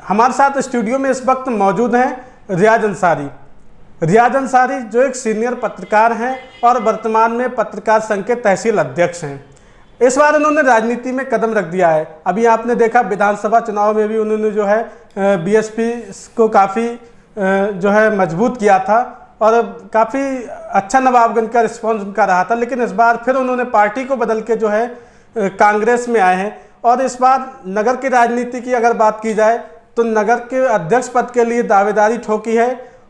हमारे साथ स्टूडियो में इस वक्त मौजूद हैं रियाज अंसारी। रियाज अंसारी जो एक सीनियर पत्रकार हैं और वर्तमान में पत्रकार संघ के तहसील अध्यक्ष हैं। इस बार उन्होंने राजनीति में कदम रख दिया है। अभी आपने देखा विधानसभा चुनाव में भी उन्होंने जो है बीएसपी को काफ़ी जो है मजबूत किया था और काफ़ी अच्छा नवाबगंज का रिस्पॉन्स उनका रहा था, लेकिन इस बार फिर उन्होंने पार्टी को बदल के जो है कांग्रेस में आए हैं। और इस बार नगर की राजनीति की अगर बात की जाए तो नगर के अध्यक्ष पद के लिए दावेदारी ठोकी है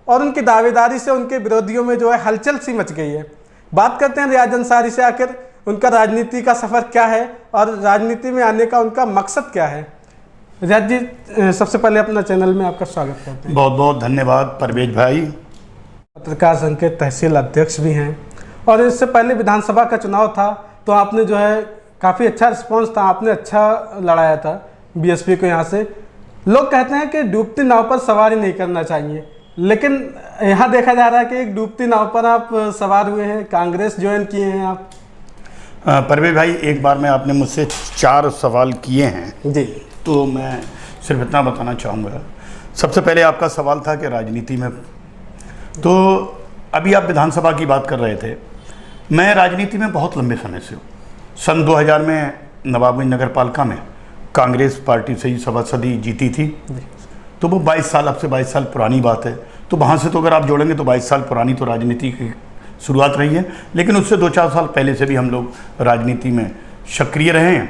और उनकी दावेदारी से उनके विरोधियों में जो है हलचल सी मच गई है। बात करते हैं रियाज अंसारी से, आखिर उनका राजनीति का सफ़र क्या है और राजनीति में आने का उनका मकसद क्या है। रियाज जी, सबसे पहले अपना चैनल में आपका स्वागत करते हैं। बहुत बहुत धन्यवाद परवेज भाई। पत्रकार संघ के तहसील अध्यक्ष भी हैं और इससे पहले विधानसभा का चुनाव था तो आपने जो है काफ़ी अच्छा रिस्पांस था, आपने अच्छा लड़ाया था बीएसपी को। यहाँ से लोग कहते हैं कि डूबती नाव पर सवारी नहीं करना चाहिए, लेकिन यहाँ देखा जा रहा है कि एक डूबती नाव पर आप सवार हुए हैं, कांग्रेस ज्वाइन किए हैं आप। परवेज भाई, एक बार में आपने मुझसे 4 सवाल किए हैं जी, तो मैं सिर्फ इतना बताना चाहूँगा। सबसे पहले आपका सवाल था कि राजनीति में, तो अभी आप विधानसभा की बात कर रहे थे। मैं राजनीति में बहुत लंबे समय से हूँ। सन 2000 में नवाबगंज नगर पालिका में कांग्रेस पार्टी से ही सभासदी जीती थी, तो वो 22 साल, अब से 22 साल पुरानी बात है। तो वहाँ से तो अगर आप जोड़ेंगे तो 22 साल पुरानी तो राजनीति की शुरुआत रही है, लेकिन उससे 2-4 साल पहले से भी हम लोग राजनीति में सक्रिय रहे हैं।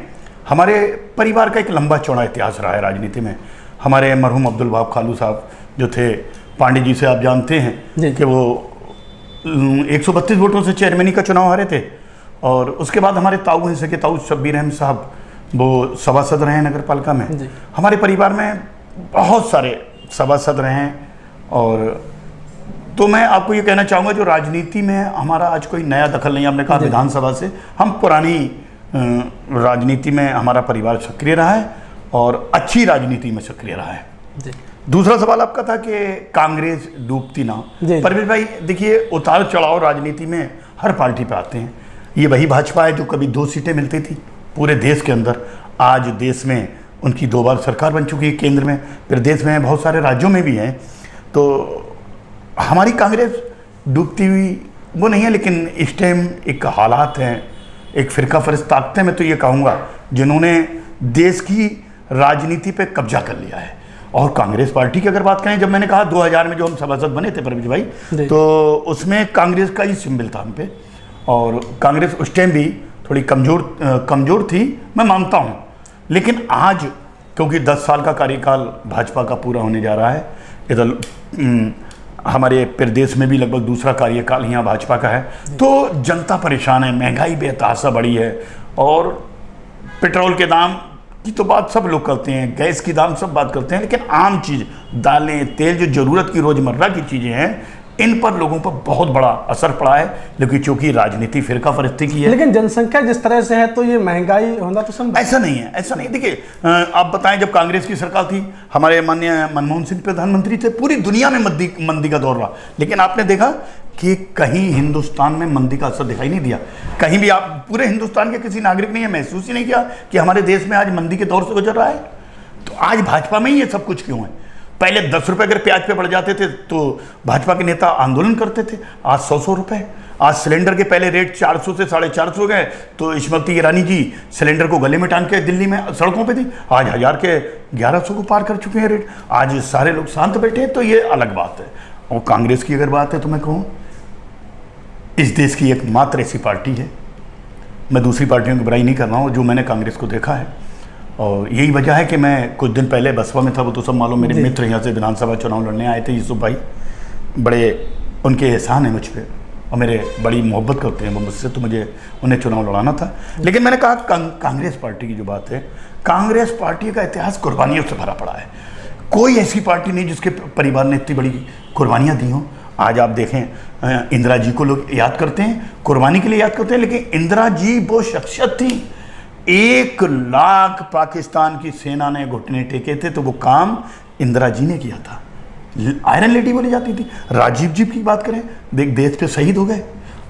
हमारे परिवार का एक लंबा चौड़ा इतिहास रहा है राजनीति में। हमारे मरहूम अब्दुल वहाब खालू साहब जो थे, पांडे जी से आप जानते हैं कि वो 132 वोटों से चेयरमैनी का चुनाव हारे थे। और उसके बाद हमारे ताऊ हैं सके ताऊ शब्बीर अहमद साहब, वो सभासद रहे हैं नगर पालिका में। हमारे परिवार में बहुत सारे सभासद रहे हैं। और तो मैं आपको ये कहना चाहूँगा, जो राजनीति में हमारा आज कोई नया दखल नहीं। आपने कहा विधानसभा से, हम पुरानी राजनीति में हमारा परिवार सक्रिय रहा है और अच्छी राजनीति में सक्रिय रहा है। दूसरा सवाल आपका था कि कांग्रेस डूबती ना। परवेज भाई देखिए, उतार चढ़ाव राजनीति में हर पार्टी पे आते हैं। ये वही भाजपा है जो कभी 2 सीटें मिलती थी पूरे देश के अंदर, आज देश में उनकी 2 बार सरकार बन चुकी है, केंद्र में, फिर देश में बहुत सारे राज्यों में भी हैं। तो हमारी कांग्रेस डूबती हुई वो नहीं है, लेकिन इस टाइम एक हालात हैं, एक फिरका फरिस्त ताकतें, मैं तो ये कहूँगा, जिन्होंने देश की राजनीति पे कब्जा कर लिया है। और कांग्रेस पार्टी की अगर बात करें, जब मैंने कहा 2000 में जो हम सभासद बने थे परवेज भाई, तो उसमें कांग्रेस का ही सिंबल था हम पे। और कांग्रेस उस टाइम भी थोड़ी कमज़ोर थी, मैं मानता हूँ। लेकिन आज क्योंकि 10 साल का कार्यकाल भाजपा का पूरा होने जा रहा है, इधर हमारे प्रदेश में भी लगभग दूसरा कार्यकाल यहाँ भाजपा का है, तो जनता परेशान है, महंगाई बेतहाशा बढ़ी है। और पेट्रोल के दाम की तो बात सब लोग करते हैं, गैस की दाम सब बात करते हैं, लेकिन आम चीज़, दालें, तेल, जो ज़रूरत की रोज़मर्रा की चीज़ें हैं, इन पर लोगों पर बहुत बड़ा असर पड़ा है। लेकिन चूंकि राजनीति फिरका फरिश्ती की है, लेकिन जनसंख्या जिस तरह से है तो ये महंगाई होना तो संभव ऐसा नहीं है। ऐसा नहीं, देखिए आप बताएं, जब कांग्रेस की सरकार थी, हमारे माननीय मनमोहन सिंह प्रधानमंत्री थे, पूरी दुनिया में मंदी का दौर रहा, लेकिन आपने देखा कि कहीं हिंदुस्तान में मंदी का असर दिखाई नहीं दिया। कहीं भी आप पूरे हिंदुस्तान के किसी नागरिक ने यह महसूस ही नहीं किया कि हमारे देश में आज मंदी के दौर से गुजर रहा है। तो आज भाजपा में ही ये सब कुछ क्यों है? पहले 10 रुपये अगर प्याज पे बढ़ जाते थे तो भाजपा के नेता आंदोलन करते थे, आज 100 रुपये। आज सिलेंडर के पहले रेट 400 से 450 हो गए, तो स्मृति ईरानी जी सिलेंडर को गले में टांग के दिल्ली में सड़कों पे थी, आज 1000 के 1100 को पार कर चुके हैं रेट। आज सारे लोग शांत बैठे हैं, तो ये अलग बात है। और कांग्रेस की अगर बात है तो मैं कहूँ, इस देश की एकमात्र ऐसी पार्टी है, मैं दूसरी पार्टियों की बुराई नहीं कर रहा हूँ, जो मैंने कांग्रेस को देखा है। और यही वजह है कि मैं कुछ दिन पहले बसपा में था, वो तो सब मालूम, मेरे मित्र यहाँ से विधानसभा चुनाव लड़ने आए थे, यूसुफ भाई, बड़े उनके एहसान है मुझ पर और मेरे बड़ी मोहब्बत करते हैं वो मुझसे, तो मुझे उन्हें चुनाव लड़ाना था। लेकिन मैंने कहा कांग्रेस पार्टी की जो बात है, कांग्रेस पार्टी का इतिहास कुर्बानियों से भरा पड़ा है। कोई ऐसी पार्टी नहीं जिसके परिवार ने इतनी बड़ी कुर्बानियाँ दी हों। आज आप देखें, इंदिरा जी को लोग याद करते हैं, कुर्बानी के लिए याद करते हैं, लेकिन इंदिरा जी वो शख्सियत थी, 1 लाख पाकिस्तान की सेना ने घुटने टेके थे, तो वो काम इंदिरा जी ने किया था। आयरन लेडी बोली जाती थी। राजीव जी की बात करें, देश पे शहीद हो गए,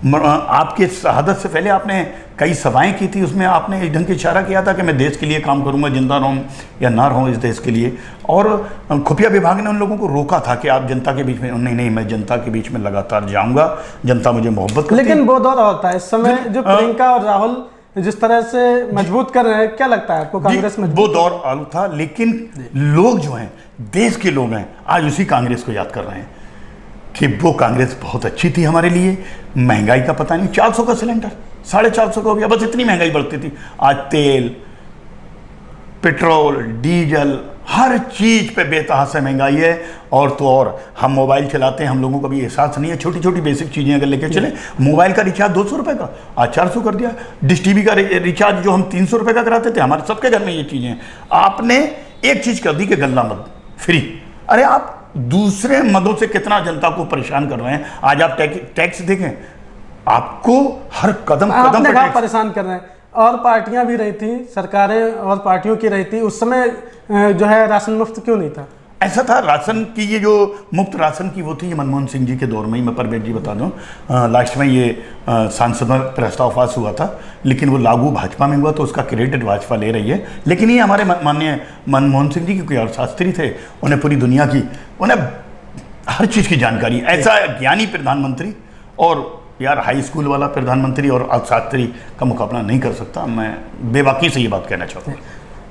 आपके शहादत से पहले आपने कई सभाएं की थी, उसमें आपने इस ढंग के इशारा किया था कि मैं देश के लिए काम करूंगा, जिंदा रहूं या ना रहूं इस देश के लिए। और खुफिया विभाग ने उन लोगों को रोका था कि आप जनता के बीच में, नहीं मैं जनता के बीच में लगातार जाऊंगा, जनता मुझे मोहब्बत करती है। लेकिन वो दौर होता है इस समय जो प्रियंका और राहुल जिस तरह से मजबूत कर रहे हैं, क्या लगता है आपको कांग्रेस में? वो दौर आलू था, लेकिन लोग जो हैं, देश के लोग हैं, आज उसी कांग्रेस को याद कर रहे हैं कि वो कांग्रेस बहुत अच्छी थी हमारे लिए। महंगाई का पता नहीं, 400 का सिलेंडर 450 का हो गया, बस इतनी महंगाई बढ़ती थी। आज तेल, पेट्रोल, डीजल, हर चीज पे बेतहाशा महंगाई है। और तो और हम मोबाइल चलाते हैं, हम लोगों को भी एहसास नहीं है, छोटी छोटी बेसिक चीजें अगर लेके चले, मोबाइल का रिचार्ज 200 रुपए का आज 400 कर दिया। डिश टीवी का रिचार्ज जो हम 300 रुपए का कराते थे, हमारे सबके घर में ये चीजें हैं। आपने एक चीज कर दी कि गल्ला मद फ्री। अरे आप दूसरे मदों से कितना जनता को परेशान कर रहे हैं। आज आप टैक्स देखें, आपको हर कदम कदम पर टैक्स परेशान कर रहे हैं। और पार्टियां भी रही थी, सरकारें और पार्टियों की रही थी, उस समय जो है राशन मुफ्त क्यों नहीं था? ऐसा था, राशन की ये जो मुफ्त राशन की वो थी, ये मनमोहन सिंह जी के दौर में ही, मैं परवेज जी बता दूं, लास्ट में ये सांसद में प्रस्ताव पास हुआ था, लेकिन वो लागू भाजपा में हुआ तो उसका क्रेडिट भाजपा ले रही है। लेकिन ये हमारे माननीय मनमोहन सिंह जी, क्योंकि अर्थशास्त्री थे, उन्हें पूरी दुनिया की, उन्हें हर चीज़ की जानकारी, ऐसा ज्ञानी प्रधानमंत्री, और यार हाई स्कूल वाला प्रधानमंत्री और अर्थशास्त्री का मुकाबला नहीं कर सकता। मैं बेबाकी से ये बात कहना चाहता हूँ।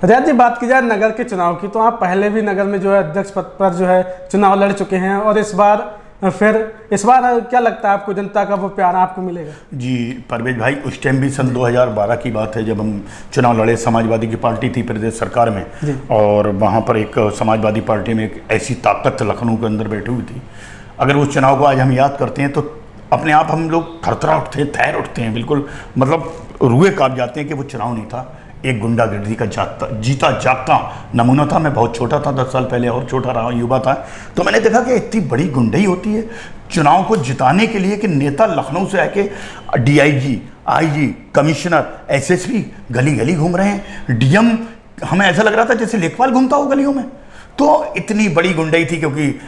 रियाज जी, बात की जाए नगर के चुनाव की, तो आप पहले भी नगर में जो है अध्यक्ष पद पर जो है चुनाव लड़ चुके हैं, और इस बार क्या लगता है आपको, जनता का वो प्यार आपको मिलेगा? जी परवेज भाई, उस टाइम भी सन 2012 की बात है जब हम चुनाव लड़े। समाजवादी की पार्टी थी प्रदेश सरकार में, और वहाँ पर एक समाजवादी पार्टी में एक ऐसी ताकत लखनऊ के अंदर बैठी हुई थी। अगर उस चुनाव को आज हम याद करते हैं तो अपने आप हम लोग थरथरा उठते हैं, थैर उठते हैं, बिल्कुल मतलब रूए कांप जाते हैं कि वो चुनाव नहीं था, एक गुंडागर्दी का जीता जागता नमूना था। मैं बहुत छोटा था, 10 साल पहले और छोटा रहा, युवा था, तो मैंने देखा कि इतनी बड़ी गुंडई होती है चुनाव को जिताने के लिए कि नेता लखनऊ से आके डीआईजी, आईजी, कमिश्नर, एसएसपी गली गली घूम रहे हैं। डीएम, हमें ऐसा लग रहा था जैसे लेखपाल घूमता हो गलियों में। तो इतनी बड़ी गुंडई थी, क्योंकि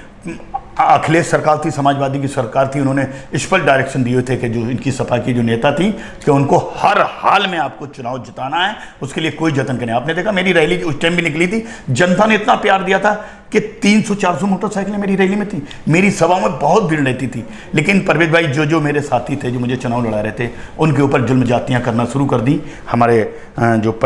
अखिलेश सरकार थी, समाजवादी की सरकार थी, उन्होंने स्पष्ट डायरेक्शन दिए थे कि जो इनकी सपा की जो नेता थी कि उनको हर हाल में आपको चुनाव जिताना है, उसके लिए कोई जतन करें। आपने देखा मेरी रैली उस टाइम भी निकली थी, जनता ने इतना प्यार दिया था कि 300-400 मोटरसाइकिलें मेरी रैली में थी, मेरी सभा में बहुत भीड़ रहती थी। लेकिन परवेज भाई, जो मेरे साथी थे, जो मुझे चुनाव लड़ा रहे थे, उनके ऊपर जुल्म जातियाँ करना शुरू कर दी। हमारे जो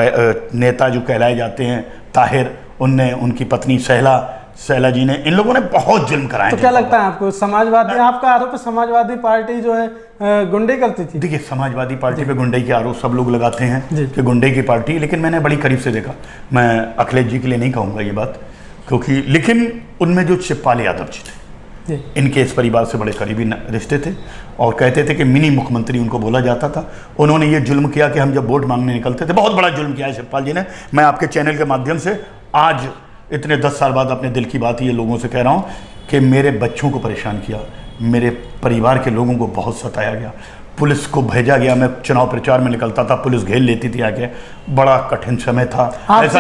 नेता जो कहलाए जाते हैं ताहिर, उनने, उनकी पत्नी सहला जी ने, इन लोगों ने बहुत जुल्म कराए। तो क्या लगता है आपको, समाजवादी, आपका आरोप है समाजवादी पार्टी जो है गुंडे करती थी? देखिए, समाजवादी पार्टी पे गुंडे के आरोप सब लोग लगाते हैं कि गुंडे की पार्टी, लेकिन मैंने बड़ी करीब से देखा। मैं अखिलेश जी के लिए नहीं कहूँगा ये बात, क्योंकि लेकिन उनमें जो शिवपाल यादव जी थे, इनके इस परिवार से बड़े करीबी रिश्ते थे, और कहते थे कि मिनी मुख्यमंत्री उनको बोला जाता था। उन्होंने ये जुल्म किया कि हम जब वोट मांगने निकलते थे, बहुत बड़ा जुल्म किया है शिवपाल जी ने। मैं आपके चैनल के माध्यम से आज इतने 10 साल बाद अपने दिल की बात ये लोगों से कह रहा हूँ कि मेरे बच्चों को परेशान किया, मेरे परिवार के लोगों को बहुत सताया गया, पुलिस को भेजा गया। मैं चुनाव प्रचार में निकलता था, पुलिस घेर लेती थी आके, बड़ा कठिन समय था। ऐसा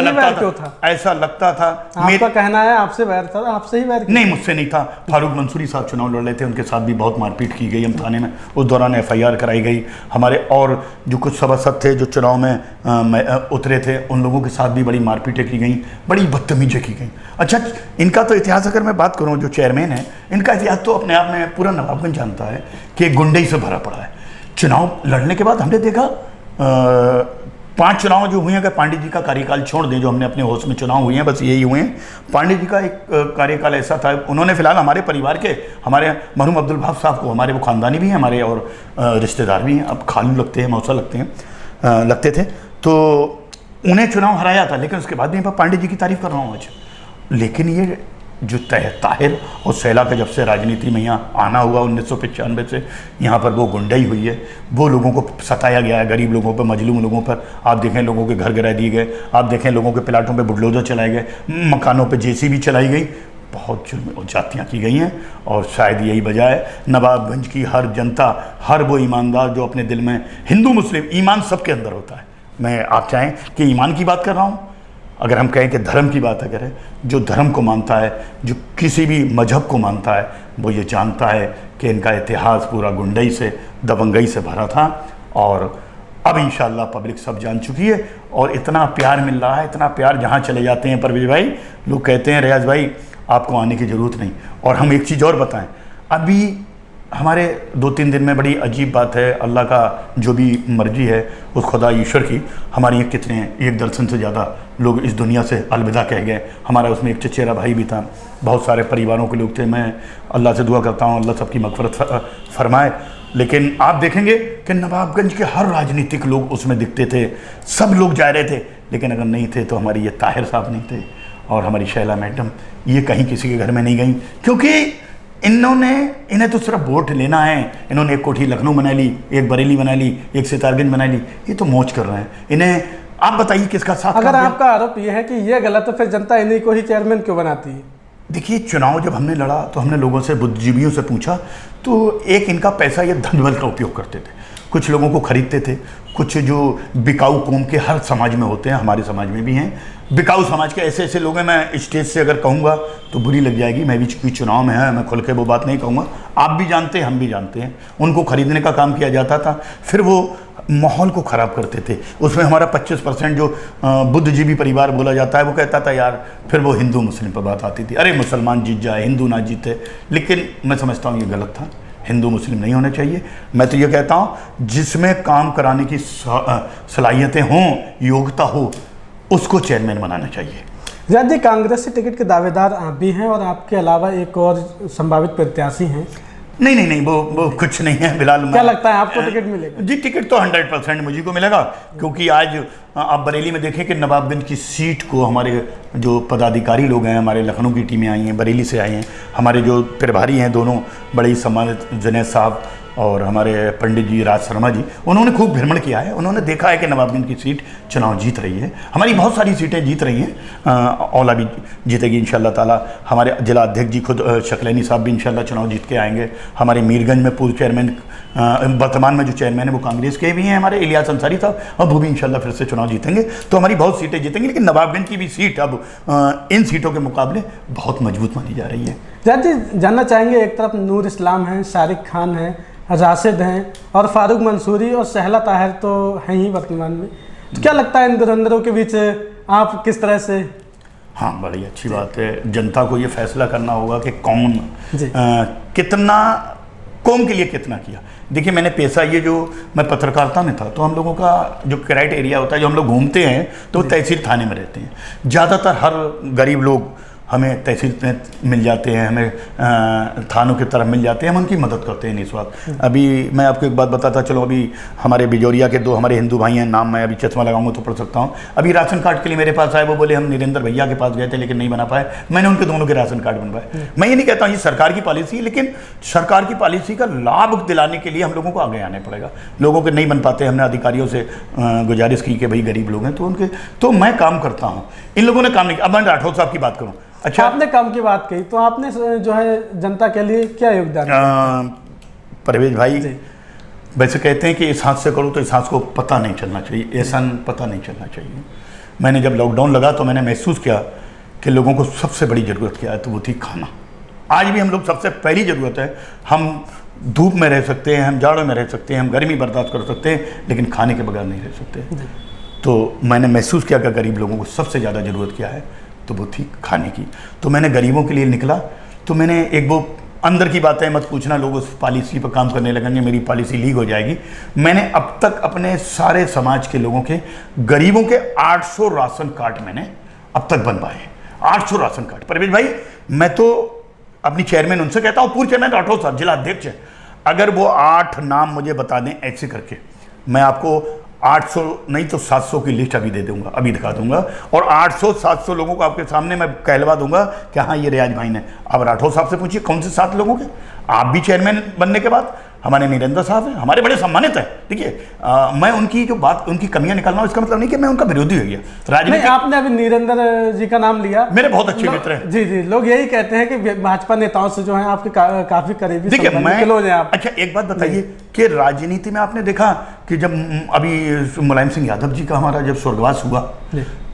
लगता था आपका कहना है आपसे वैर था, आपसे ही वैर? नहीं, मुझसे नहीं था। फारूक मंसूरी साहब चुनाव लड़ रहे थे, उनके साथ भी बहुत मारपीट की गई हम थाने में, उस दौरान FIR कराई गई। हमारे और जो कुछ सभासद थे जो चुनाव में उतरे थे, उन लोगों के साथ भी बड़ी मारपीटें की गई, बड़ी बदतमीजी की गई। अच्छा, इनका तो इतिहास अगर मैं बात करूँ, जो चेयरमैन है, इनका इतिहास तो अपने आप में पूरा नवाबगंज जानता है कि गुंडई से भरा पड़ा है। चुनाव लड़ने के बाद हमने देखा 5 चुनाव जो हुए हैं, अगर पांडे जी का कार्यकाल छोड़ दें, जो हमने अपने होश में चुनाव हुए हैं, बस यही हुए हैं। पांडे जी का एक कार्यकाल ऐसा था, उन्होंने फिलहाल हमारे परिवार के, हमारे मरहूम अब्दुल वहाब साहब को, हमारे वो खानदानी भी हैं हमारे, और रिश्तेदार भी हैं, अब खालू लगते हैं, मौसा लगते थे, तो उन्हें चुनाव हराया था। लेकिन उसके बाद भी मैं पांडे जी की तारीफ कर रहा हूँ आज। लेकिन ये जो ताहिर और सहला का जब से राजनीति में यहाँ आना हुआ 1995 से, यहाँ पर वो गुंडाई हुई है, वो लोगों को सताया गया है, गरीब लोगों पर, मजलूम लोगों पर। आप देखें लोगों के घर गिरा दिए गए, आप देखें लोगों के प्लाटों पे बुलडोजर चलाए गए, मकानों पे JCB चलाई गई, बहुत जुल्म और जातियाँ की गई हैं। और शायद यही वजह है, नवाबगंज की हर जनता, हर वो ईमानदार जो अपने दिल में, हिंदू मुस्लिम ईमान सबके अंदर होता है। मैं आप चाहें कि ईमान की बात कर रहा हूँ, अगर हम कहें कि धर्म की बात अगर है, जो धर्म को मानता है, जो किसी भी मजहब को मानता है, वो ये जानता है कि इनका इतिहास पूरा गुंडई से, दबंगई से भरा था। और अब इंशाल्लाह पब्लिक सब जान चुकी है और इतना प्यार मिल रहा है, इतना प्यार जहाँ चले जाते हैं परवेज भाई, लोग कहते हैं रियाज भाई आपको आने की ज़रूरत नहीं। और हम एक चीज़ और बताएं, अभी हमारे 2-3 दिन में बड़ी अजीब बात है, अल्लाह का जो भी मर्जी है उस खुदा ईश्वर की, हमारे यहाँ कितने हैं, 1 दर्जन से ज़्यादा लोग इस दुनिया से अलविदा कह गए। हमारा उसमें एक चचेरा भाई भी था, बहुत सारे परिवारों के लोग थे। मैं अल्लाह से दुआ करता हूँ अल्लाह सबकी मग़फ़िरत फरमाए। लेकिन आप देखेंगे कि नवाबगंज के हर राजनीतिक लोग उसमें दिखते थे, सब लोग जा रहे थे। लेकिन अगर नहीं थे तो हमारी ये ताहिर साहब नहीं थे और हमारी शैला मैडम, ये कहीं किसी के घर में नहीं गई, क्योंकि इन्हें तो सिर्फ वोट लेना है। इन्होंने एक कोठी लखनऊ बना ली, एक बरेली बना ली, एक सितारगंज बना ली, ये तो मौज कर रहे हैं। इन्हें आप बताइए किसका साथ। अगर आपका आरोप यह है कि यह गलत है, फिर जनता इन्हीं को ही चेयरमैन क्यों बनाती है? देखिए, चुनाव जब हमने लड़ा तो हमने लोगों से, बुद्धिजीवियों से पूछा, तो एक इनका पैसा ये धनबल का उपयोग करते थे। कुछ लोगों को खरीदते थे, कुछ जो बिकाऊ कौम के हर समाज में होते हैं, हमारे समाज में भी हैं बिकाऊ समाज के ऐसे ऐसे लोग हैं। मैं स्टेज से अगर कहूँगा तो बुरी लग जाएगी, मैं भी कोई चुनाव में है, मैं खुल के वो बात नहीं कहूँगा। आप भी जानते हैं, हम भी जानते हैं, उनको खरीदने का काम किया जाता था, फिर वो माहौल को ख़राब करते थे। उसमें हमारा 25% जो बुद्धिजीवी परिवार बोला जाता है, वो कहता था यार, फिर वो हिंदू मुस्लिम पर बात आती थी, अरे मुसलमान जीत जाए, हिंदू ना जीते। लेकिन मैं समझता हूँ ये गलत था, हिंदू मुस्लिम नहीं होने चाहिए। मैं तो ये कहता हूँ जिसमें काम कराने की सलाहियतें हों, योग्यता हो, उसको चेयरमैन बनाना चाहिए। रियाज जी, कांग्रेस से टिकट के दावेदार आप भी हैं और आपके अलावा एक और संभावित प्रत्याशी हैं। नहीं, वो कुछ नहीं है फिलहाल। क्या लगता है आपको टिकट मिलेगा? जी, टिकट तो 100% मुझे को मिलेगा, क्योंकि आज आप बरेली में देखें कि नवाबगंज की सीट को हमारे जो पदाधिकारी लोग हैं, हमारे लखनऊ की टीमें आई हैं, बरेली से आई हैं, हमारे जो प्रभारी हैं दोनों बड़े ही सम्मानित जुनैद साहब और हमारे पंडित जी राज शर्मा जी, उन्होंने खूब भ्रमण किया है। उन्होंने देखा है कि नवाबगंज की सीट चुनाव जीत रही है, हमारी बहुत सारी सीटें जीत रही हैं, औला भी जीतेगी इंशाल्लाह ताला। हमारे जिला अध्यक्ष जी खुद शकलैनी साहब भी इंशाल्लाह चुनाव जीत के आएंगे। हमारे मीरगंज में पूर्व चेयरमैन, वर्तमान में जो चेयरमैन है वो कांग्रेस के भी हैं, हमारे इलियास अंसारी साहब, अब वो भी इंशाल्लाह फिर से चुनाव जीतेंगे। तो हमारी बहुत सीटें जीतेंगी, लेकिन नवाबगंज की भी सीट अब इन सीटों के मुकाबले बहुत मजबूत मानी जा रही है। रियाज जी, जानना चाहेंगे, एक तरफ नूर इस्लाम हैं, शारिक खान हैं, राशिद हैं और फारूक मंसूरी और सहला ताहिर तो हैं ही वर्तमान में, तो क्या लगता है इन धुरंधरों के बीच आप किस तरह से? हाँ, बड़ी अच्छी बात है। जनता को ये फैसला करना होगा कि कौन कितना कौम के लिए कितना किया। देखिए, मैंने पेशा ये जो मैं पत्रकारिता में था, तो हम लोगों का जो क्राइट एरिया होता है, जो हम लोग घूमते हैं, तो वो तहसील थाने में रहते हैं। ज़्यादातर हर गरीब लोग हमें तहसील में मिल जाते हैं, हमें थानों की तरफ मिल जाते हैं, हम उनकी मदद करते हैं इस वक्त। अभी मैं आपको एक बात बताता चलो, अभी हमारे बिजौरिया के 2 हमारे हिंदू भाई हैं, नाम मैं अभी चश्मा लगाऊंगा तो पढ़ सकता हूँ। अभी राशन कार्ड के लिए मेरे पास आए, वो बोले हम नरेंद्र भैया के पास गए थे लेकिन नहीं बना पाए। मैंने उनके दोनों के राशन कार्ड बनवाए। मैं ये नहीं कहता हूँ ये सरकार की पॉलिसी है, लेकिन सरकार की पॉलिसी का लाभ दिलाने के लिए हम लोगों को आगे आने पड़ेगा। लोगों के नहीं बन पाते, हमने अधिकारियों से गुजारिश की कि भाई गरीब लोग हैं तो मैं काम करता हूँ। इन लोगों ने काम नहीं किया। अब मैं राठौर साहब की बात करूँ। अच्छा, आपने काम की बात कही, तो आपने जो है जनता के लिए क्या योगदान? परवेज भाई, वैसे कहते हैं कि इस हाथ से करो तो इस हाथ को पता नहीं चलना चाहिए, एहसान पता नहीं चलना चाहिए। मैंने जब लॉकडाउन लगा तो मैंने महसूस किया कि लोगों को सबसे बड़ी ज़रूरत क्या है, तो वो थी खाना। आज भी हम लोग सबसे पहली ज़रूरत है, हम धूप में रह सकते हैं, हम जाड़ों में रह सकते हैं, हम गर्मी बर्दाश्त कर सकते हैं, लेकिन खाने के बगैर नहीं रह सकते। तो मैंने महसूस किया कि गरीब लोगों को सबसे ज़्यादा ज़रूरत क्या है, तो वो थी खाने की। तो मैंने गरीबों के लिए निकला। तो मैंने एक वो अंदर की बातें मत पूछना, लोग उस पॉलिसी पर काम करने लगेंगे, मेरी पॉलिसी लीक हो जाएगी। मैंने अब तक अपने सारे समाज के लोगों के, गरीबों के 800 राशन कार्ड मैंने अब तक बनवाए हैं। 800 राशन कार्ड। परवेज भाई, मैं तो अपनी चेयरमैन उनसे कहता हूँ, पूर्व चेयरमैन राठौर साहब जिला अध्यक्ष है, अगर वो 8 नाम मुझे बता दें ऐसे करके, मैं आपको 800 नहीं तो 700 की लिस्ट अभी दे दूंगा, अभी दिखा दूंगा, और 800-700 लोगों को आपके सामने मैं कहलवा दूंगा कि हाँ ये रियाज भाई ने। अब राठौर साहब से पूछिए कौन से 7 लोगों के। आप भी चेयरमैन बनने के बाद हमारे नरेंद्र साहब हैं, हमारे बड़े सम्मानित हैं। देखिए, मैं उनकी जो बात, उनकी कमियां निकालना, इसका मतलब नहीं कि मैं उनका विरोधी हो गया। राजनीति आपने अभी नरेंद्र जी का नाम लिया, मेरे बहुत अच्छे मित्र हैं। जी, लोग यही कहते हैं कि भाजपा नेताओं से जो है आपके काफी करीबी। देखिए, मैं अच्छा एक बात बताइए कि राजनीति में आपने देखा कि जब अभी मुलायम सिंह यादव जी का हमारा जब स्वर्गवास हुआ,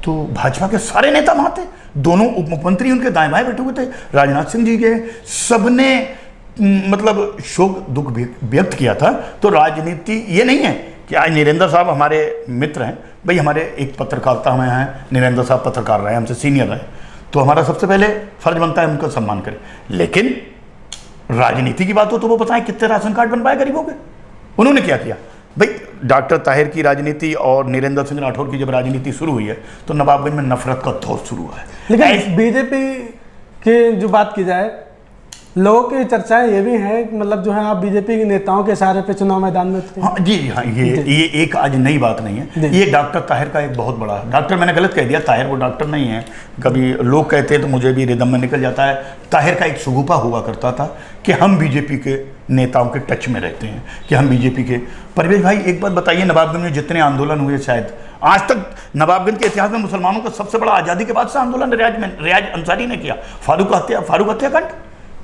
तो भाजपा के सारे नेता वहां थे, दोनों उप मुख्यमंत्री उनके दाएं बाएं बैठे हुए थे, राजनाथ सिंह जी के, सबने मतलब शोक दुख व्यक्त किया था। तो राजनीति ये नहीं है कि आज नरेंद्र साहब हमारे मित्र हैं, भाई हमारे एक पत्रकारिता में हैं, नरेंद्र साहब पत्रकार रहे, हमसे सीनियर रहे, तो हमारा सबसे पहले फर्ज बनता है उनका सम्मान करें। लेकिन राजनीति की बात हो तो वो बताएं कितने राशन कार्ड बन पाए गरीबों के, उन्होंने क्या किया। भाई डॉक्टर ताहिर की राजनीति और नरेंद्र सिंह राठौर की जब राजनीति शुरू हुई है तो नवाबगंज में नफरत का दौर शुरू हुआ है। लेकिन बीजेपी की जो बात की जाए, लोगों की चर्चाएं ये भी हैं कि मतलब जो है आप बीजेपी के नेताओं के इशारे पे चुनाव मैदान में उतरे। हाँ जी, हाँ, ये एक आज नई बात नहीं है, ये डॉक्टर ताहिर का एक बहुत बड़ा, डॉक्टर मैंने गलत कह दिया, ताहिर वो डॉक्टर नहीं है, कभी लोग कहते हैं तो मुझे भी रिदम में निकल जाता है। ताहिर का एक शगुफा हुआ करता था कि हम बीजेपी के नेताओं के टच में रहते हैं, कि हम बीजेपी के। परवेज भाई एक बात बताइए, नवाबगंज में जितने आंदोलन हुए, शायद आज तक नवाबगंज के इतिहास में मुसलमानों का सबसे बड़ा आज़ादी के बाद से आंदोलन रियाज अंसारी ने किया। फारूक हत्याकांड,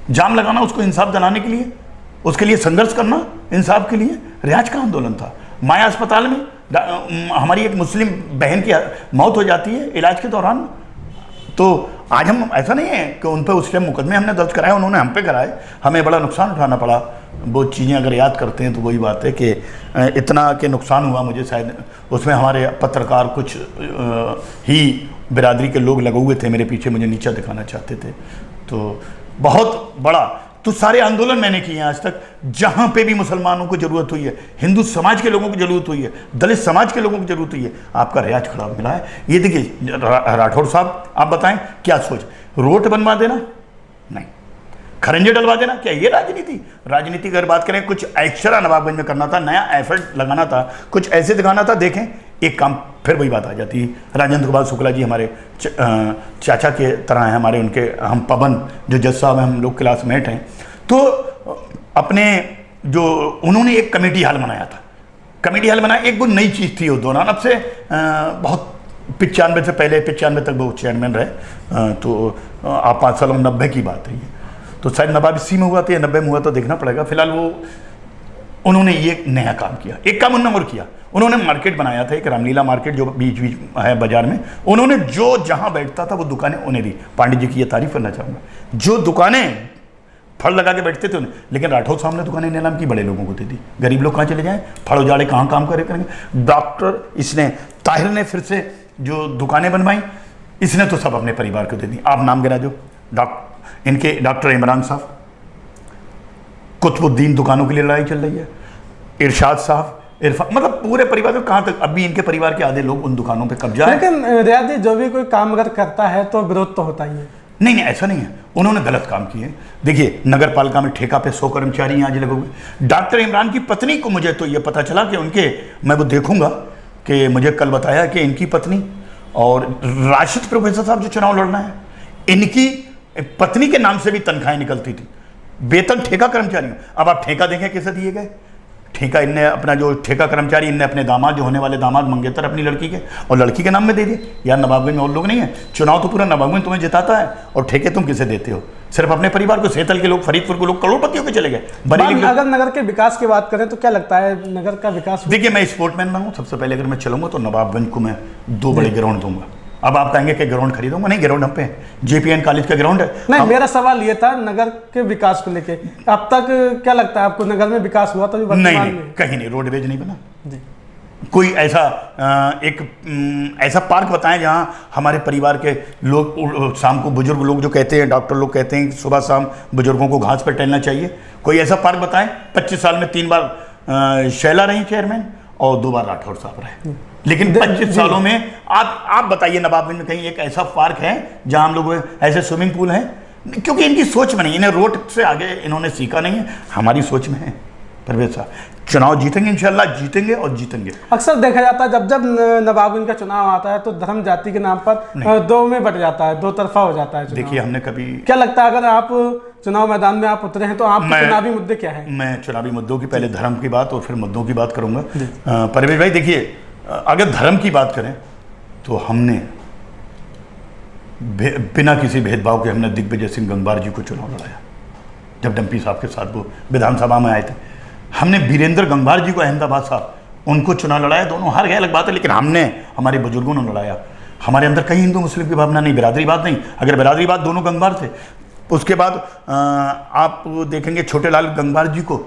जाम लगाना उसको इंसाफ दिलाने के लिए, उसके लिए संघर्ष करना इंसाफ के लिए, रियाज का आंदोलन था। माया अस्पताल में हमारी एक मुस्लिम बहन की मौत हो जाती है इलाज के दौरान, तो आज हम ऐसा नहीं है कि उन पर उस टाइम मुकदमे हमने दर्ज कराए, उन्होंने हम पे कराए, हमें बड़ा नुकसान उठाना पड़ा। वो चीज़ें अगर याद करते हैं तो वही बात है कि इतना के नुकसान हुआ मुझे, शायद उसमें हमारे पत्रकार कुछ ही बिरादरी के लोग लगे हुए थे मेरे पीछे, मुझे नीचा दिखाना चाहते थे। तो बहुत बड़ा, तो सारे आंदोलन मैंने किए हैं आज तक, जहां पे भी मुसलमानों को जरूरत हुई है, हिंदू समाज के लोगों को जरूरत हुई है, दलित समाज के लोगों को जरूरत हुई है, आपका रियाज खड़ा मिला है। ये देखिए राठौर साहब, आप बताएं क्या सोच, रोड बनवा देना नहीं, खरंजे डलवा देना, क्या ये राजनीति अगर बात करें, कुछ एक्स्ट्रा नवाबगंज में करना था, नया एफर्ट लगाना था, कुछ ऐसे दिखाना था। देखें एक काम, फिर वही बात आ जाती है। राजेंद्र कुमार शुक्ला जी हमारे चाचा के तरह हैं हमारे, उनके हम पवन जो जज साहब हैं, हम लोग क्लासमेट हैं। तो अपने जो उन्होंने एक कमेटी हॉल बनाया था, कमेटी हॉल बनाया, एक वो नई चीज़ थी वो दौरान, अब से बहुत 95 से पहले 95 तक वो चेयरमैन रहे, तो आप 5 सालों में 90 की बात है ये, तो शायद 89 में हुआ था या 90 में हुआ तो देखना पड़ेगा। फिलहाल वो उन्होंने ये नया काम किया, एक काम उन्होंने और किया, उन्होंने मार्केट बनाया था, एक रामलीला मार्केट जो बीच है बाजार में, उन्होंने जो जहां बैठता था वो दुकानें उन्हें दी। पांडे जी की ये तारीफ करना चाहूँगा, जो दुकानें फल लगा के बैठते थे उन्हें, लेकिन राठौर साहब ने दुकानें नीलाम की, बड़े लोगों को दे दी। गरीब लोग कहाँ चले जाएं, फल उजाड़े कहाँ काम करेंगे। डॉक्टर इसने ताहिर ने फिर से जो दुकानें बनवाई, इसने तो सब अपने परिवार को दे दी। आप नाम गिरा दो, इनके डॉक्टर इमरान साहब, कुतुबुद्दीन दुकानों के लिए लड़ाई चल रही है, इरशाद साहब, इरफान, मतलब पूरे परिवार में कहाँ तक, अभी इनके परिवार के आधे लोग उन दुकानों पे कब्जा है। लेकिन रियाज जी, जो भी कोई काम अगर करता है तो विरोध तो होता ही है। नहीं ऐसा नहीं है, उन्होंने गलत काम किए। देखिए नगर पालिका में ठेका पे 100 कर्मचारी आज लगे हुए। डॉक्टर इमरान की पत्नी को मुझे तो ये पता चला कि उनके, मैं वो देखूंगा कि मुझे कल बताया कि इनकी पत्नी और राशिद प्रोफेसर साहब जो चुनाव लड़ना है, इनकी पत्नी के नाम से भी तनख्वाहें निकलती थी, वेतन ठेका कर्मचारियों। अब आप ठेका देखें कैसे दिए गए, ठेका इनने अपना जो ठेका कर्मचारी, इनने अपने दामाद, जो होने वाले दामाद मंगेतर अपनी लड़की के, और लड़की के नाम में दे दिए। यार नवाबगंज में और लोग नहीं है, चुनाव तो पूरा नवाबगंज तुम्हें जिताता है, और ठेके तुम किसे देते हो, सिर्फ अपने परिवार को। सेतल के लोग, फरीदपुर के लोग करोड़पतियों के चले गए। अगर नगर के विकास की बात करें तो क्या लगता है नगर का विकास? देखिए मैं स्पोर्टमैन हूँ, सबसे पहले अगर मैं चलूंगा तो नवाबगंज को मैं 2 बड़े ग्राउंड दूंगा। अब आप कहेंगे कि ग्राउंड खरीदूंगा, नहीं, ग्राउंड हम पे जेपीएन कॉलेज का ग्राउंड है। नहीं, मेरा सवाल ये था नगर के विकास को लेके, अब तक क्या लगता है आपको, नगर में विकास हुआ तो नहीं, कहीं नहीं, रोडवेज नहीं बना जी। कोई ऐसा ऐसा पार्क बताएं जहां हमारे परिवार के लोग, शाम को बुजुर्ग लोग जो कहते हैं, डॉक्टर लोग कहते हैं सुबह शाम बुजुर्गों को घास पर टहलना चाहिए, कोई ऐसा पार्क बताएं। 25 साल में 3 बार शैला रही चेयरमैन और 2 बार राठौर साहब रहे, लेकिन 25 सालों में आप बताइए नवाबगंज में कहीं एक ऐसा पार्क है जहां हम लोग ऐसे स्विमिंग पूल हैं? क्योंकि इनकी सोच में नहीं, इन्हें रोड से आगे इन्होंने सीखा नहीं है, हमारी सोच में है। परवेज साहब चुनाव जीतेंगे, इंशाल्लाह जीतेंगे और जीतेंगे। अक्सर देखा जाता है जब नवाबगंज का चुनाव आता है तो धर्म जाति के नाम पर 2 में बट जाता है, 2 तरफा हो जाता है। देखिए हमने कभी, क्या लगता है अगर आप चुनाव मैदान में आप उतरे हैं तो आपके चुनावी मुद्दे क्या है? मैं चुनावी मुद्दों की पहले धर्म की बात और फिर मुद्दों की बात करूंगा। परवेज भाई देखिए, अगर धर्म की बात करें तो हमने बिना किसी भेदभाव के हमने दिग्विजय सिंह गंगवार जी को चुनाव लड़ाया। जब डम्पी साहब के साथ वो विधानसभा में आए थे, हमने वीरेंद्र गंगवार जी को, अहमदाबाद साहब, उनको चुनाव लड़ाया। दोनों हार गए अलग बात है, लेकिन हमने, हमारे बुजुर्गों ने लड़ाया। हमारे अंदर कहीं हिंदू मुस्लिम की भावना नहीं, बिरादरीवाद नहीं। अगर बिरादरीवाद, दोनों गंगवार थे। उसके बाद आप देखेंगे छोटे लाल गंगवार जी को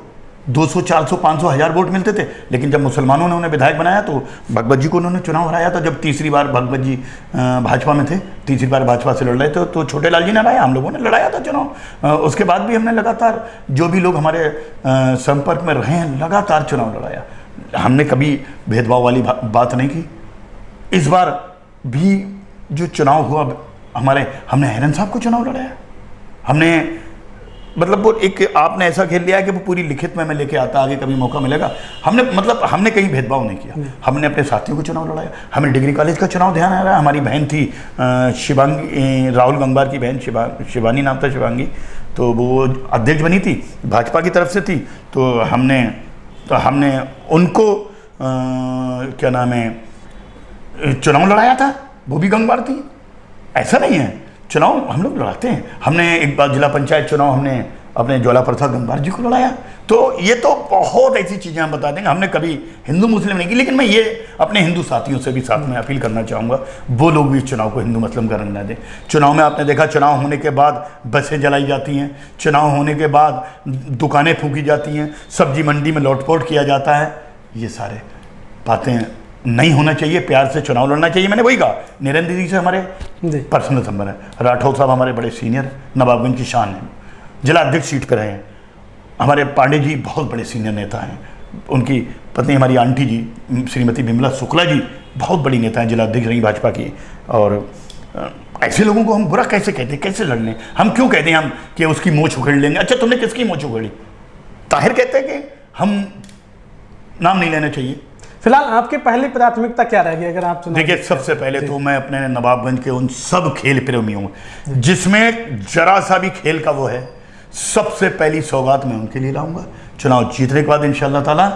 200, 400, 500, 1000 वोट मिलते थे, लेकिन जब मुसलमानों ने उन्हें विधायक बनाया तो भगवत जी को उन्होंने चुनाव हराया था। जब तीसरी बार भगवत जी भाजपा में थे, तीसरी बार भाजपा से लड़ रहे थे, तो छोटे लाल जी ने हराया, हम लोगों ने लड़ाया था चुनाव। उसके बाद भी हमने लगातार, जो भी लोग हमारे संपर्क में रहे हैं, लगातार चुनाव लड़ाया। हमने कभी भेदभाव वाली बात नहीं की। इस बार भी जो चुनाव हुआ हमने हैरन साहब को चुनाव लड़ाया। हमने मतलब वो एक आपने ऐसा खेल लिया कि वो पूरी लिखित में मैं लेके आता, आगे कभी मौका मिलेगा। हमने कहीं भेदभाव नहीं किया। हमने अपने साथियों को चुनाव लड़ाया। हमें डिग्री कॉलेज का चुनाव ध्यान आ रहा है। हमारी बहन थी शिवांगी, राहुल गंगवार की बहन शिवानी नाम था, शिवांगी, तो वो अध्यक्ष बनी थी, भाजपा की तरफ से थी। तो हमने उनको क्या नाम है, चुनाव लड़ाया था। वो भी गंगवार थी। ऐसा नहीं है, चुनाव हम लोग लड़ाते हैं। हमने एक बार जिला पंचायत चुनाव हमने अपने ज्वाला प्रसाद गंगवार जी को लड़ाया। तो ये तो बहुत ऐसी चीज़ें हम बता देंगे। हमने कभी हिंदू मुस्लिम नहीं की, लेकिन मैं ये अपने हिंदू साथियों से भी साथ में अपील करना चाहूँगा, वो लोग भी इस चुनाव को हिंदू मुस्लिम का रंग ना दें। चुनाव में आपने देखा, चुनाव होने के बाद बसें जलाई जाती हैं, चुनाव होने के बाद दुकानें फूंकी जाती हैं, सब्जी मंडी में लौटपोट किया जाता है। ये सारे बातें नहीं होना चाहिए। प्यार से चुनाव लड़ना चाहिए। मैंने वही कहा, निरंजन दीदी से हमारे पर्सनल संबंध है। राठौर साहब हमारे बड़े सीनियर, नवाबगंज की शान है, जिला अध्यक्ष सीट पर रहे हैं। हमारे पांडे जी बहुत बड़े सीनियर नेता हैं। उनकी पत्नी हमारी आंटी जी श्रीमती बिमला शुक्ला जी बहुत बड़ी नेता हैं, जिला अध्यक्ष रही भाजपा की। और ऐसे लोगों को हम बुरा कैसे कहते हैं, कैसे लड़ लें? हम क्यों कहते हैं हम कि उसकी मोछ उखेड़ लेंगे? अच्छा, तुमने किसकी मोछ उखेड़ी? ताहिर कहते हैं कि हम नाम नहीं लेना चाहिए। फिलहाल आपकी पहली प्राथमिकता क्या रहेगी अगर आप चुनाव? देखिए, सबसे पहले तो मैं अपने नवाबगंज के उन सब खेल प्रेमियों जिसमें जरा सा भी खेल का वो है, सबसे पहली सौगात मैं उनके लिए लाऊंगा। चुनाव जीतने के बाद इंशाअल्लाह ताला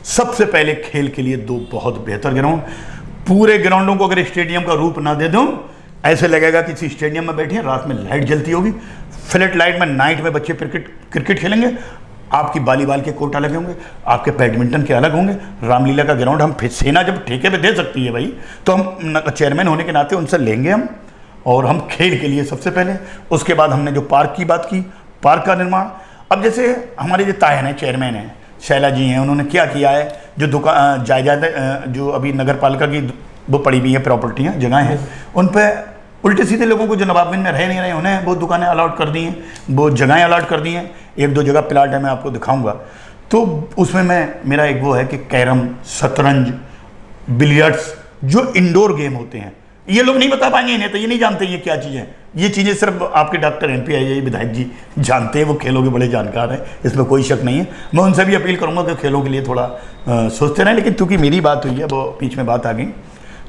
सबसे पहले खेल के लिए 2 बहुत बेहतर ग्राउंड, पूरे ग्राउंडों को अगर स्टेडियम का रूप ना दे दूं, ऐसे लगेगा किसी स्टेडियम में बैठे हैं, रात में लाइट जलती होगी, फ्लैट लाइट में नाइट में बच्चे क्रिकेट खेलेंगे, आपकी वॉलीबॉल के कोर्ट अलग होंगे, आपके बैडमिंटन के अलग होंगे, रामलीला का ग्राउंड हम फिर सेना जब ठेके पे दे सकती है भाई, तो हम चेयरमैन होने के नाते उनसे लेंगे हम, और हम खेल के लिए सबसे पहले। उसके बाद हमने जो पार्क की बात की, पार्क का निर्माण। अब जैसे हमारे जो तायन है, चेयरमैन हैं, शैला जी हैं, उन्होंने क्या किया है, जो दुकान जायदाद जो अभी नगर पालिका की वो पड़ी हुई है, प्रॉपर्टियाँ जगह हैं, उन पर उल्टे सीधे लोगों को जो नवाबगंज में रह नहीं रहे, उन्हें वो दुकानें अलाट कर दी हैं, वो जगहें अलाट कर दी हैं। 1-2 जगह प्लाट है, मैं आपको दिखाऊंगा। तो उसमें मेरा एक वो है कि कैरम, शतरंज, बिलियर्ड्स, जो इंडोर गेम होते हैं, ये लोग नहीं बता पाएंगे, इन्हें तो ये नहीं जानते ये क्या चीज़ है। ये चीज़ें सिर्फ आपके डॉक्टर MP विधायक जी जानते हैं, वो खेलों के बड़े जानकार हैं, इसमें कोई शक नहीं है। मैं उनसे भी अपील करूँगा कि खेलों के लिए थोड़ा सोचते रहें। लेकिन क्योंकि मेरी बात हुई है, वो बीच में बात आ गई,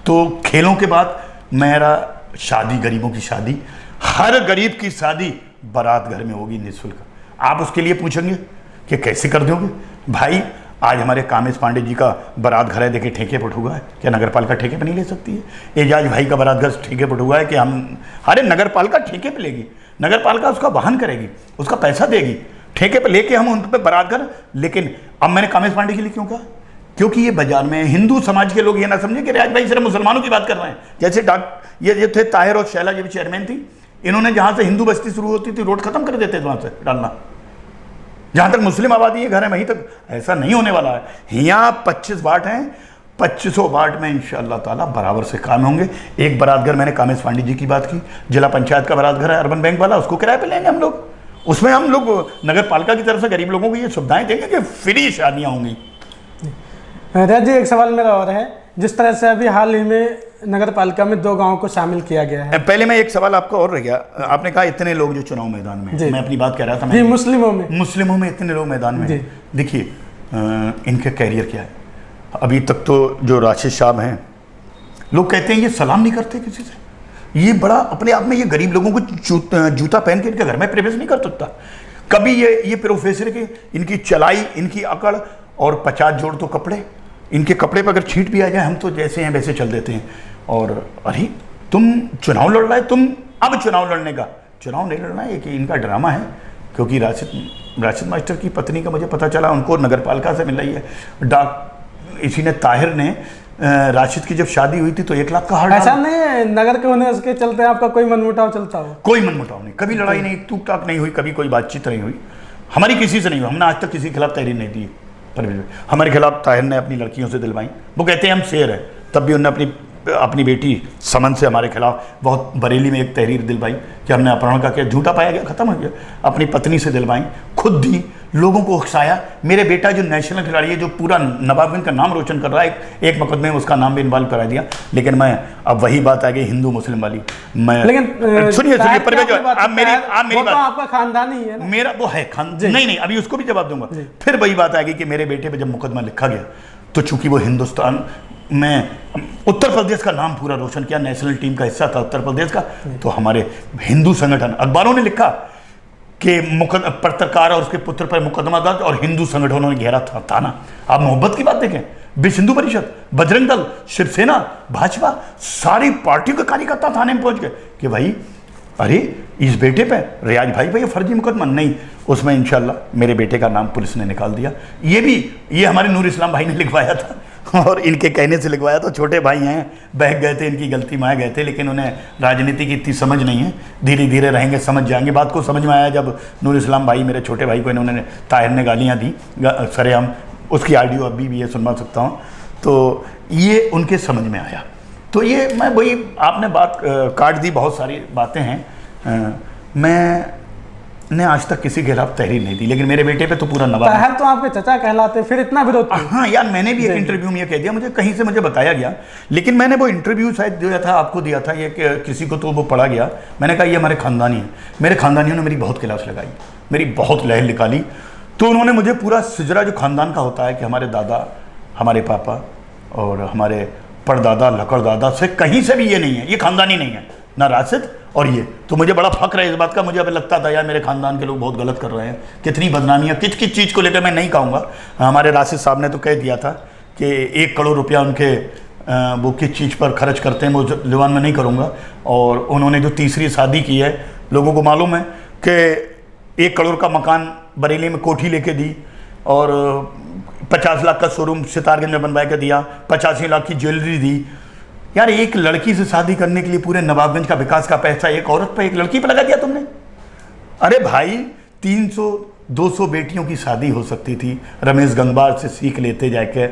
तो खेलों के बाद मेरा शादी, गरीबों की शादी, हर गरीब की शादी बारात घर में होगी निःशुल्क। आप उसके लिए पूछेंगे कि कैसे कर दोगे भाई? आज हमारे कामेश पांडे जी का बारात घर है, देखिए ठेके पर हुआ है, क्या नगर पालिका ठेके पर नहीं ले सकती है? एजाज भाई का बारात घर ठेके पर हुआ है कि हम, अरे नगर पालिका ठेके पर लेगी, नगर पालिका उसका वाहन करेगी, उसका पैसा देगी, ठेके पर लेके हम उन पर बारात घर। लेकिन अब मैंने कामेश पांडे के लिए क्यों कहा? क्योंकि ये बाजार में हिंदू समाज के लोग ये ना समझे कि रियाज भाई सिर्फ मुसलमानों की बात कर रहे हैं। जैसे ये थे ताहिर और शैला, ये भी चेयरमैन थी, इन्होंने जहाँ से हिंदू बस्ती शुरू होती थी रोड खत्म कर देते थे वहाँ से डालना, जहाँ तक मुस्लिम आबादी है घर है वहीं तक। ऐसा नहीं होने वाला है। यहाँ 25 वार्ड हैं, 2500 वार्ड में इंशाअल्लाह ताला बराबर से काम होंगे। एक बारात घर मैंने कामेश पांडे जी की बात की, जिला पंचायत का बारात घर है अर्बन बैंक वाला, उसको किराए पे लेंगे हम लोग। उसमें हम लोग नगर पालिका की तरफ से गरीब लोगों को ये सुविधाएं देंगे कि फ्री शादियाँ होंगी। रियाज जी, एक सवाल मेरा और है, जिस तरह से अभी हाल ही में नगर पालिका में 2 गांवों को शामिल किया गया है। पहले मैं एक सवाल आपको और रह गया, आपने कहा इतने लोग जो चुनाव मैदान में, मैं अपनी बात कह रहा था, जी, मुस्लिमों में इतने लोग मैदान में। देखिए, इनके कैरियर क्या है? अभी तक तो जो राशिद साहब हैं, लोग कहते हैं ये सलाम नहीं करते किसी से, ये बड़ा अपने आप में, ये गरीब लोगों को जूता पहन के इनके घर में प्रवेश नहीं कर सकता कभी। ये प्रोफेसर के, इनकी चलाई, इनकी अकड़, और 50 जोड़ तो कपड़े, इनके कपड़े पर अगर छींट भी आ जाए, हम तो जैसे हैं वैसे चल देते हैं। और अरे तुम चुनाव लड़ रहा है, तुम अब चुनाव लड़ने का, चुनाव नहीं लड़ना है, कि इनका ड्रामा है। क्योंकि राशिद मास्टर की पत्नी का मुझे पता चला, उनको नगर पालिका से मिल रही है। इसी ने, ताहिर ने राशिद की जब शादी हुई थी तो 1 लाख का हार ऐसा डाला। नहीं है नगर के होने उसके चलते आपका कोई मनमुटाव चलता हो? कोई मनमुटाव नहीं, कभी लड़ाई नहीं, टूक टाक नहीं हुई, कभी कोई बातचीत नहीं हुई हमारी किसी से नहीं हुई। हमने आज तक किसी के खिलाफ तहरीर नहीं दी। परवेज भाई हमारे खिलाफ ताहिर ने अपनी लड़कियों से दिलवाई। वो कहते हैं हम शेर हैं, तब भी उन्होंने अपनी बेटी समन से हमारे खिलाफ बहुत बरेली में एक तहरीर दिलवाई कि हमने अपहरण का क्या, झूठा पाया गया, खत्म हो गया। अपनी पत्नी से दिलवाई, खुद दी, लोगों को उकसाया। मेरे बेटा जो नेशनल खिलाड़ी है, जो पूरा नवाबगंज का नाम रोशन कर रहा है, एक मुकदमे में उसका नाम भी इन्वॉल्व करा दिया। लेकिन मैं, अब वही बात आ गई हिंदू मुस्लिम वाली। मैं लेकिन सुनिए परवेज, आप मेरी वो बात, तो आपका खानदानी है ना? मेरा वो है नहीं, अभी उसको भी जवाब दूंगा। फिर वही बात आ गई कि मेरे बेटे पे जब मुकदमा लिखा गया तो चूंकि वो हिंदुस्तान में उत्तर प्रदेश का नाम पूरा रोशन किया, नेशनल टीम का हिस्सा था उत्तर प्रदेश का, तो हमारे हिंदू संगठन अखबारों ने लिखा कि पत्रकार और उसके पुत्र पर मुकदमा दर्ज, और हिंदू संगठनों ने घेरा थाना। आप मोहब्बत की बात देखें, विश्व हिंदू परिषद, बजरंग दल, शिवसेना, भाजपा, सारी पार्टियों के कार्यकर्ता थाने में पहुंच गए कि भाई अरे इस बेटे पे, रियाज भाई पे ये फर्जी मुकदमा नहीं। उसमें इंशाल्लाह मेरे बेटे का नाम पुलिस ने निकाल दिया। ये हमारे नूर इस्लाम भाई ने लिखवाया था और इनके कहने से लिखवाया था। छोटे भाई हैं, बहक गए थे, इनकी गलती में गए थे, लेकिन उन्हें राजनीति की इतनी समझ नहीं है। धीरे धीरे रहेंगे, समझ जाएंगे। बात को समझ में आया जब नूर इस्लाम भाई, मेरे छोटे भाई को इन्होंने ताहिर ने गालियाँ दी सरेआम, उसकी ऑडियो अभी भी ये सुनवा सकता हूँ, तो ये उनके समझ में आया। तो ये मैं वही, आपने बात काट दी, बहुत सारी बातें हैं। मैंने आज तक किसी के खिलाफ तहरीर नहीं दी, लेकिन मेरे बेटे पे तो पूरा नवाब। ताहिर तो आपके चचा कहलाते, फिर इतना विरोध क्यों? हाँ यार, मैंने भी एक इंटरव्यू में ये कह दिया, मुझे कहीं से मुझे बताया गया, लेकिन मैंने वो इंटरव्यू शायद दिया था, आपको दिया था, ये किसी को तो वो पढ़ा गया। मैंने कहा ये हमारे खानदानी है। मेरे खानदानियों ने मेरी बहुत क्लास लगाई, मेरी बहुत लहर निकाली। तो उन्होंने मुझे पूरा सिजरा जो खानदान का होता है कि हमारे दादा, हमारे पापा और हमारे परदादा, लकड़दादा से कहीं से भी ये नहीं है, ये खानदानी नहीं है, ना राशिद और ये। तो मुझे बड़ा फक्र है इस बात का। मुझे अब लगता था यार मेरे खानदान के लोग बहुत गलत कर रहे हैं, कितनी बदनामियाँ, किस किस चीज़ को लेकर मैं नहीं कहूँगा। हमारे राशिद साहब ने तो कह दिया था कि 1 करोड़ रुपया उनके वो किस चीज़ पर खर्च करते हैं वो जुबान में नहीं करूँगा। और उन्होंने जो तीसरी शादी की है, लोगों को मालूम है कि 1 करोड़ का मकान बरेली में कोठी लेके दी, और 50 लाख का शोरूम सितारगंज में बनवा के दिया, 85 लाख की ज्वेलरी दी। यार एक लड़की से शादी करने के लिए पूरे नवाबगंज का विकास का पैसा एक औरत पे, एक लड़की पे लगा दिया तुमने। अरे भाई 300-200 बेटियों की शादी हो सकती थी, रमेश गंगवार से सीख लेते जाके।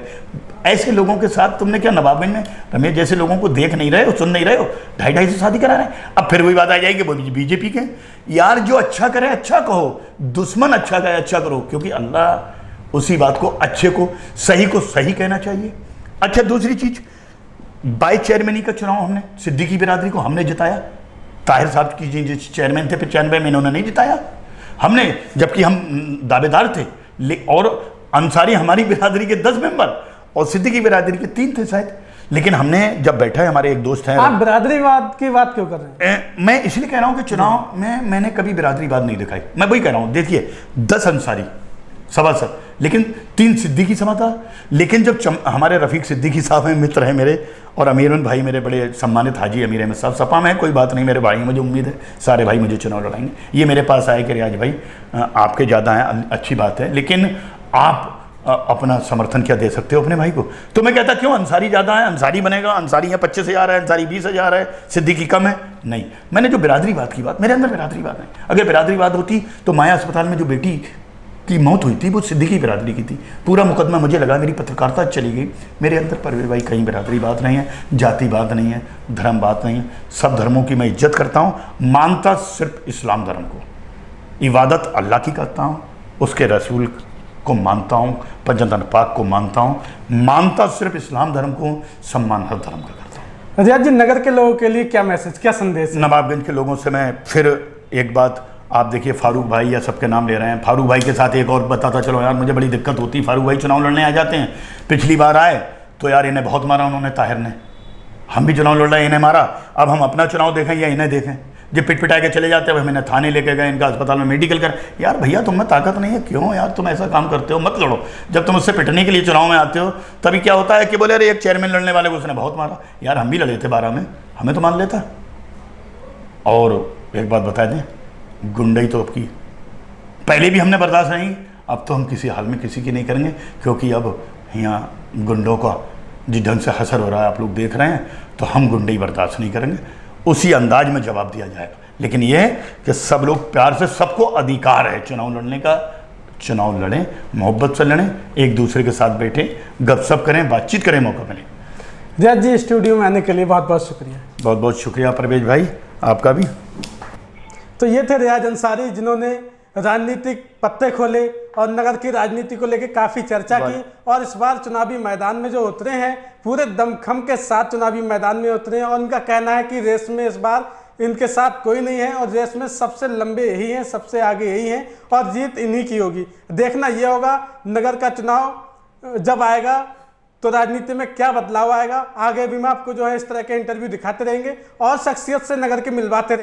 ऐसे लोगों के साथ तुमने क्या नवाबगंज में रमेश जैसे लोगों को देख नहीं रहे हो, सुन नहीं रहे हो, 2.5 से शादी करा रहे हैं। अब फिर वही बात आ जाएगी वो बीजेपी के। यार जो अच्छा करे अच्छा कहो, दुश्मन अच्छा करे अच्छा करो, क्योंकि अल्लाह उसी बात को, अच्छे को, सही को सही कहना चाहिए। अच्छा दूसरी चीज, वाइस चेयरमैनी का चुनाव हमने सिद्दीकी बिरादरी को हमने जिताया। ताहिर साहब की जो चेयरमैन थे 95 में, इन्होंने नहीं जिताया हमने, जबकि हम दावेदार थे। और अंसारी हमारी बिरादरी के 10 मेंबर और सिद्दीकी बिरादरी के 3 थे शायद। लेकिन हमने जब बैठा है, हमारे एक दोस्त हैं। आप बिरादरीवाद की बात क्यों कर रहे हैं? मैं इसलिए कह रहा हूं कि चुनाव में मैंने कभी बिरादरीवाद नहीं दिखाई। मैं वही कह रहा हूं, देखिए 10 अंसारी सभासद, लेकिन 3 सिद्दीकी सभा था। लेकिन जब हमारे रफीक सिद्दीकी साहब हैं, मित्र हैं मेरे, और अमीर अहमद भाई मेरे बड़े सम्मानित हाजी अमीर अहमद साहब, सपा में कोई बात नहीं, मेरे भाई, मुझे उम्मीद है सारे भाई मुझे चुनाव लड़ाएंगे। ये मेरे पास आए कि रियाज भाई आपके ज़्यादा हैं, अच्छी बात है, लेकिन आप अपना समर्थन क्या दे सकते हो अपने भाई को? तो मैं कहता क्यों अंसारी ज़्यादा है, अंसारी बनेगा, अंसारी यहाँ 25,000 है, अंसारी 20,000 है, सिद्दीकी कम है। नहीं, मैंने जो बिरादरीवाद की बात, मेरे अंदर बिरादरीवाद नहीं। अगर बिरादरीवाद होती तो माया अस्पताल में जो बेटी की मौत हुई थी वो सिद्दीकी बिरादरी की थी। पूरा मुकदमा मुझे लगा, मेरी पत्रकारिता चली गई। मेरे अंदर परवेज भाई कहीं बिरादरी बात नहीं है, जाति बात नहीं है, धर्म बात नहीं है। सब धर्मों की मैं इज्जत करता हूँ, मानता सिर्फ इस्लाम धर्म को, इबादत अल्लाह की करता हूँ, उसके रसूल को मानता हूँ, पंचतन पाक को मानता हूँ, मानता सिर्फ इस्लाम धर्म को, सम्मान हर धर्म का करता हूँ। रियाज जी, नगर के लोगों के लिए क्या मैसेज, क्या संदेश? नवाबगंज के लोगों से मैं फिर एक बात, आप देखिए फारूक भाई या सबके नाम ले रहे हैं, फारूक भाई के साथ एक और बताता चलो यार, मुझे बड़ी दिक्कत होती है। फारूक भाई चुनाव लड़ने आ जाते हैं, पिछली बार आए तो यार इन्हें बहुत मारा उन्होंने, ताहिर ने। हम भी चुनाव लड़ रहे हैं, इन्हें मारा। अब हम अपना चुनाव देखें या इन्हें देखें? जब पिट पिटा के चले जाते हैं, हम इन्हें थाने लेके गए, इनका अस्पताल में मेडिकल कर। यार भैया तुम में ताकत नहीं है, क्यों यार तुम ऐसा काम करते हो? मत लड़ो। जब तुम उससे पिटने के लिए चुनाव में आते हो, तभी क्या होता है कि बोले अरे एक चेयरमैन लड़ने वाले को उसने बहुत मारा। यार हम भी लड़े थे 12 में, हमें तो मान लेता। और एक बात बता दें, गुंडई तो अब की, पहले भी हमने बर्दाश्त नहीं, अब तो हम किसी हाल में किसी की नहीं करेंगे, क्योंकि अब यहाँ गुंडों का जिस ढंग से हसर हो रहा है आप लोग देख रहे हैं, तो हम गुंडे बर्दाश्त नहीं करेंगे, उसी अंदाज में जवाब दिया जाएगा। लेकिन यह है कि सब लोग प्यार से, सबको अधिकार है चुनाव लड़ने का, चुनाव लड़ें, मोहब्बत से लड़ें, एक दूसरे के साथ बैठें, गपशप करें, बातचीत करें, मौका मिले। रियाज जी, स्टूडियो में आने के लिए बहुत बहुत शुक्रिया। बहुत बहुत शुक्रिया परवेज भाई, आपका भी। तो ये थे रियाज अंसारी, जिन्होंने राजनीतिक पत्ते खोले और नगर की राजनीति को लेकर काफ़ी चर्चा की, और इस बार चुनावी मैदान में जो उतरे हैं पूरे दमखम के साथ चुनावी मैदान में उतरे हैं, और उनका कहना है कि रेस में इस बार इनके साथ कोई नहीं है और रेस में सबसे लंबे यही हैं, सबसे आगे यही हैं और जीत इन्हीं की होगी। देखना यह होगा नगर का चुनाव जब आएगा तो राजनीति में क्या बदलाव आएगा। आगे भी मैं आपको जो है इस तरह के इंटरव्यू दिखाते रहेंगे और शख्सियत से नगर के मिलवाते रहेंगे।